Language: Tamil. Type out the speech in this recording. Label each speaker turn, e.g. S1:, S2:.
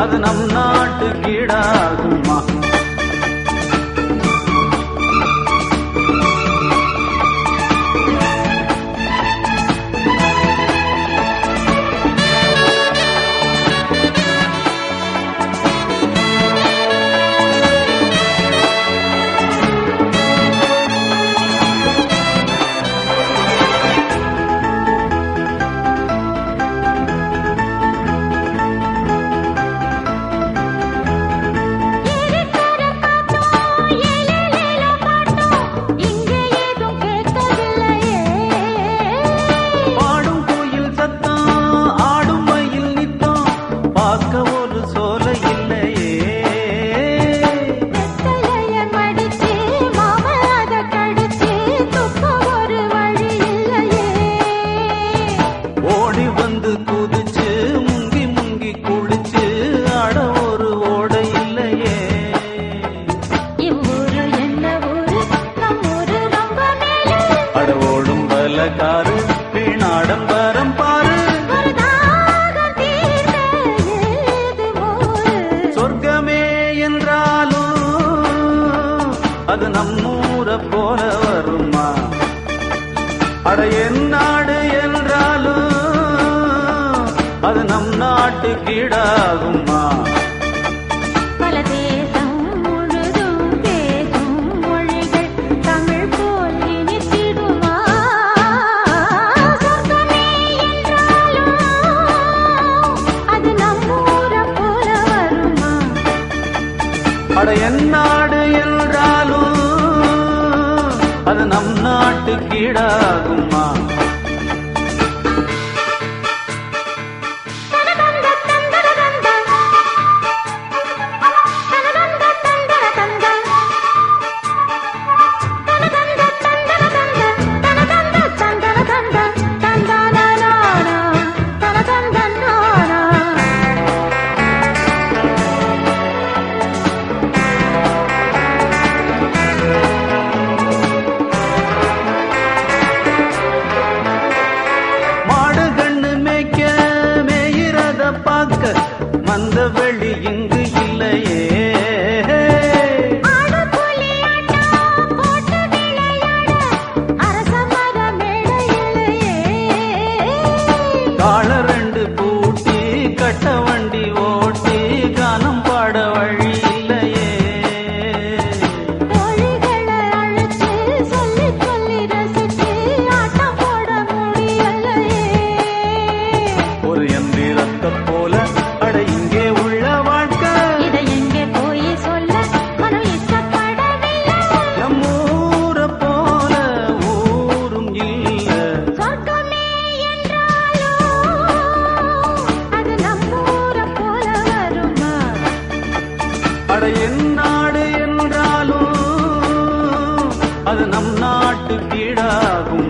S1: அது நம் நாட்டு கீழாகுமா? காரு வீணாடம்பரம் பாரு, சொர்க்கமே என்றாலும் அது நம்மூர போல வருமா? அட என் நாடு என்றாலும் அது நம் நாட்டு கீழாகுமா? அட என் நாடு என்றாலும் அது நம் நாட்டு கீழாகுமா? மந்த வெளி இங்கு இல்லையே, கால ரெண்டு பூட்டி கட்ட வண்டி ஓட்டி கானம் பாட வழி இல்லையே, ஒரு எந்திரத்தை போல இங்கே உள்ள வாழ்க்கை இதை எங்கே போய் சொல்ல மனம் இஷ்டப்படவில்லை. நம்மூர போல ஊரும் இல்ல, சொர்க்கமே என்றாலும் அது நம்மூர போல வருமா? அட என் நாடு என்றாலும் அது நம் நாட்டு கீழாகும்.